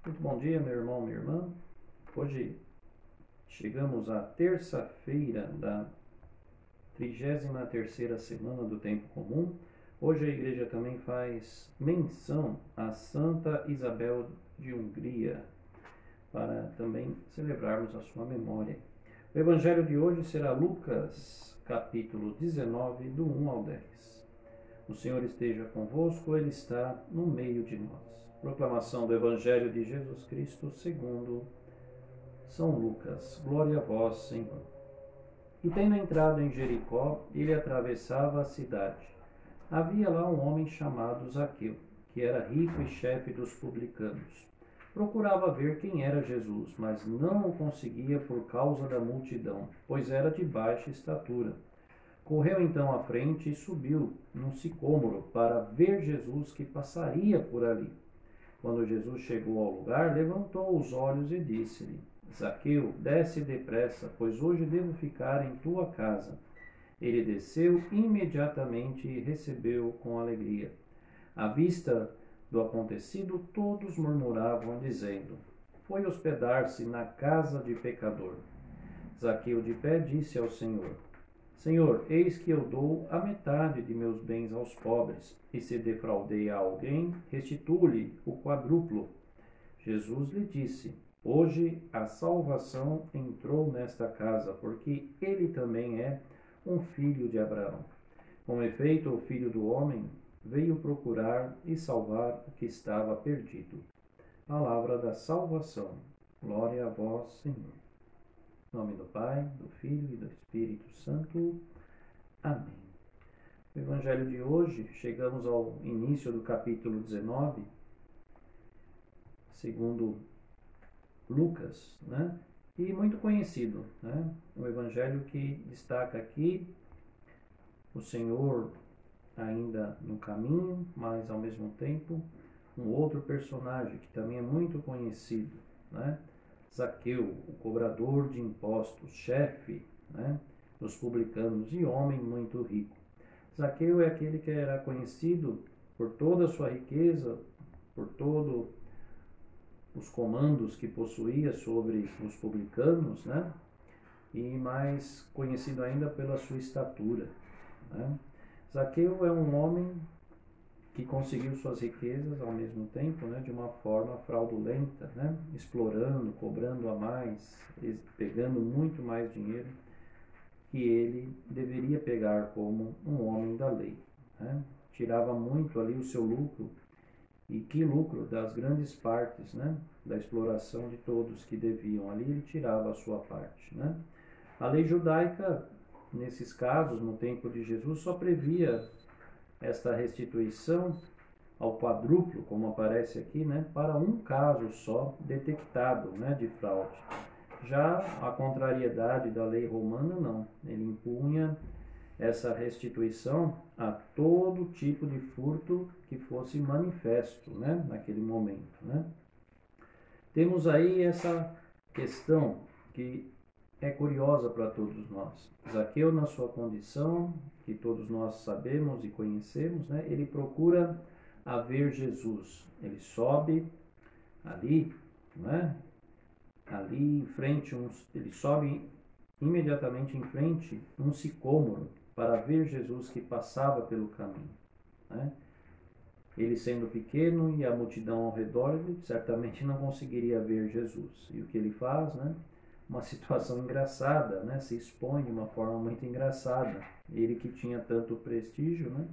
Muito bom dia, meu irmão, minha irmã. Hoje chegamos à terça-feira da 33ª semana do Tempo Comum. Hoje a igreja também faz menção a Santa Isabel de Hungria, para também celebrarmos a sua memória. O evangelho de hoje será Lucas, capítulo 19, do 1 ao 10. O Senhor esteja convosco, Ele está no meio de nós. Proclamação do Evangelho de Jesus Cristo segundo São Lucas. Glória a vós, Senhor. E tendo entrado em Jericó, ele atravessava a cidade. Havia lá um homem chamado Zaqueu, que era rico e chefe dos publicanos. Procurava ver quem era Jesus, mas não o conseguia por causa da multidão, pois era de baixa estatura. Correu então à frente e subiu num sicômoro para ver Jesus que passaria por ali. Quando Jesus chegou ao lugar, levantou os olhos e disse-lhe: Zaqueu, desce depressa, pois hoje devo ficar em tua casa. Ele desceu imediatamente e recebeu-o com alegria. À vista do acontecido, todos murmuravam, dizendo: Foi hospedar-se na casa de pecador. Zaqueu de pé disse ao Senhor: Senhor, eis que eu dou a metade de meus bens aos pobres, e se defraudei a alguém, restituo-lhe o quadruplo. Jesus lhe disse: Hoje a salvação entrou nesta casa, porque ele também é um filho de Abraão. Com efeito, o Filho do Homem veio procurar e salvar o que estava perdido. Palavra da salvação. Glória a vós, Senhor. Em nome do Pai, do Filho e do Espírito Santo. Amém. No Evangelho de hoje, chegamos ao início do capítulo 19, segundo Lucas, né? E muito conhecido, né? Um Evangelho que destaca aqui o Senhor ainda no caminho, mas ao mesmo tempo um outro personagem que também é muito conhecido, né? Zaqueu, o cobrador de impostos, chefe, né, dos publicanos e homem muito rico. Zaqueu é aquele que era conhecido por toda a sua riqueza, por todos os comandos que possuía sobre os publicanos, né, e mais conhecido ainda pela sua estatura, né. Zaqueu é um homem que conseguiu suas riquezas ao mesmo tempo, né, de uma forma fraudulenta, né, explorando, cobrando a mais, pegando muito mais dinheiro que ele deveria pegar como um homem da lei, né. Tirava muito ali o seu lucro, e que lucro das grandes partes, né, da exploração de todos que deviam ali, ele tirava a sua parte, né. A lei judaica, nesses casos, no tempo de Jesus, só previa esta restituição ao quadruplo, como aparece aqui, né, para um caso só detectado, né, de fraude. Já a contrariedade da lei romana, não. Ele impunha essa restituição a todo tipo de furto que fosse manifesto, né, naquele momento, né. Temos aí essa questão que é curiosa para todos nós. Zaqueu, na sua condição, que todos nós sabemos e conhecemos, né, ele procura a ver Jesus. Ele sobe ali, né, ali em frente, ele sobe imediatamente em frente um sicômoro para ver Jesus que passava pelo caminho, né. Ele sendo pequeno e a multidão ao redor, ele certamente não conseguiria ver Jesus. E o que ele faz, né? Uma situação engraçada, né? Se expõe de uma forma muito engraçada. Ele que tinha tanto prestígio, né?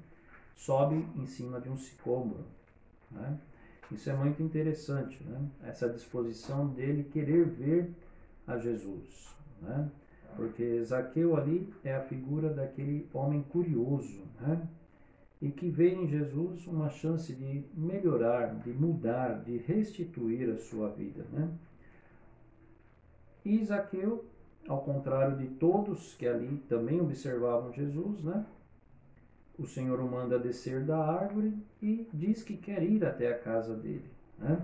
Sobe em cima de um sicômoro, né? Isso é muito interessante, né? Essa disposição dele querer ver a Jesus, né? Porque Zaqueu ali é a figura daquele homem curioso, né? E que vê em Jesus uma chance de melhorar, de mudar, de restituir a sua vida, né? E Zaqueu, ao contrário de todos que ali também observavam Jesus, né? O Senhor o manda descer da árvore e diz que quer ir até a casa dele, né?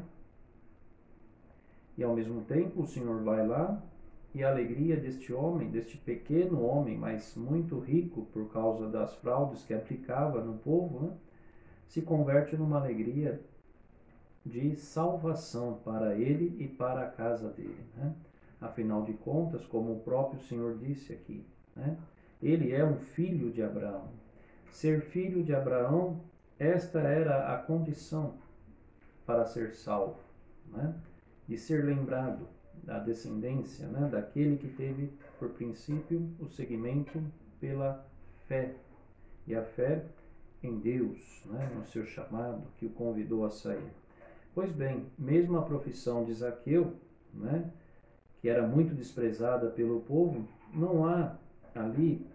E ao mesmo tempo o Senhor vai lá e a alegria deste homem, deste pequeno homem, mas muito rico por causa das fraudes que aplicava no povo, né, se converte numa alegria de salvação para ele e para a casa dele, né? Afinal de contas, como o próprio Senhor disse aqui, né? Ele é um filho de Abraão. Ser filho de Abraão, esta era a condição para ser salvo, né? E ser lembrado da descendência, né? Daquele que teve por princípio o seguimento pela fé. E a fé em Deus, né? No seu chamado que o convidou a sair. Pois bem, mesmo a profissão de Zaqueu, né? Que era muito desprezada pelo povo, não há ali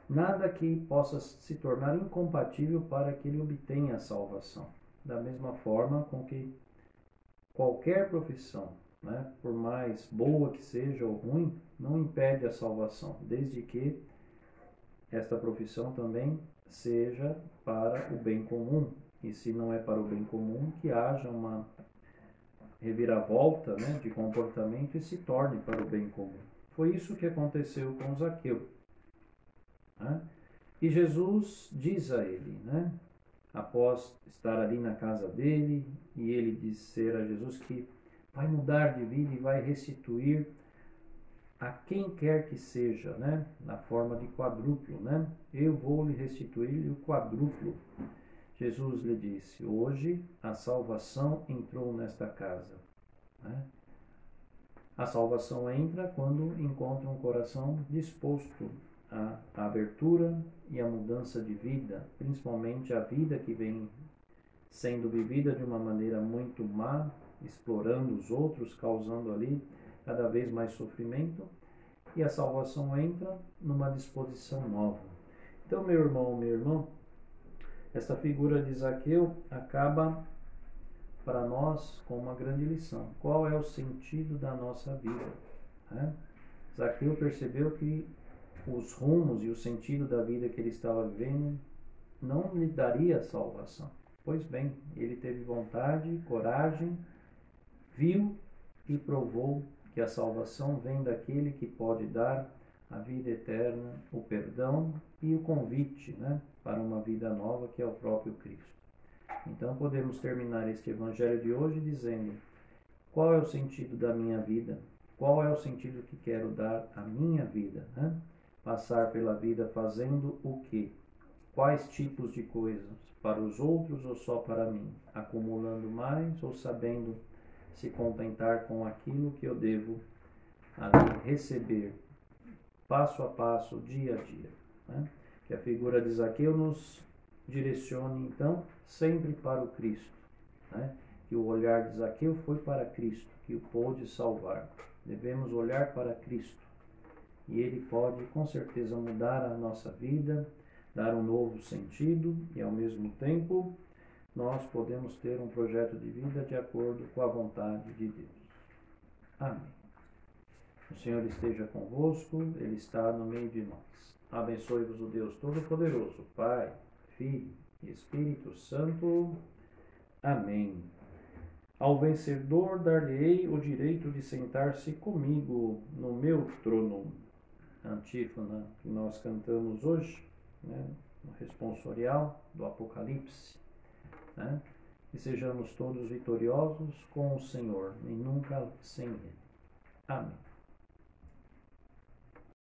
nada que possa se tornar incompatível para que ele obtenha a salvação. Da mesma forma com que qualquer profissão, né, por mais boa que seja ou ruim, não impede a salvação, desde que esta profissão também seja para o bem comum. E se não é para o bem comum, que haja uma reviravolta, né, de comportamento e se torne para o bem comum. Foi isso que aconteceu com Zaqueu, né? E Jesus diz a ele, né, após estar ali na casa dele, e ele dizer a Jesus que vai mudar de vida e vai restituir a quem quer que seja, né, na forma de quadrúplo, né? Eu vou lhe restituir o quadrúplo. Jesus lhe disse: hoje a salvação entrou nesta casa, né? A salvação entra quando encontra um coração disposto à abertura e à mudança de vida, principalmente a vida que vem sendo vivida de uma maneira muito má, explorando os outros, causando ali cada vez mais sofrimento, e a salvação entra numa disposição nova. Então, meu irmão, minha irmã, esta figura de Zaqueu acaba para nós com uma grande lição. Qual é o sentido da nossa vida, né? Zaqueu percebeu que os rumos e o sentido da vida que ele estava vivendo não lhe daria salvação. Pois bem, ele teve vontade, coragem, viu e provou que a salvação vem daquele que pode dar a vida eterna, o perdão e o convite, né, para uma vida nova, que é o próprio Cristo. Então podemos terminar este evangelho de hoje dizendo: qual é o sentido da minha vida? Qual é o sentido que quero dar à minha vida, né? Passar pela vida fazendo o quê? Quais tipos de coisas? Para os outros ou só para mim? Acumulando mais ou sabendo se contentar com aquilo que eu devo ali receber, passo a passo, dia a dia, né? Que a figura de Zaqueu nos direcione, então, sempre para o Cristo, né? Que o olhar de Zaqueu foi para Cristo, que o pôde salvar. Devemos olhar para Cristo, e Ele pode, com certeza, mudar a nossa vida, dar um novo sentido, e, ao mesmo tempo, nós podemos ter um projeto de vida de acordo com a vontade de Deus. Amém. O Senhor esteja convosco, Ele está no meio de nós. Abençoe-vos o Deus Todo-Poderoso, Pai, Filho e Espírito Santo. Amém. Ao vencedor dar-lhe-ei o direito de sentar-se comigo no meu trono. A antífona que nós cantamos hoje, né, no responsorial do Apocalipse, né? E sejamos todos vitoriosos com o Senhor e nunca sem Ele. Amém.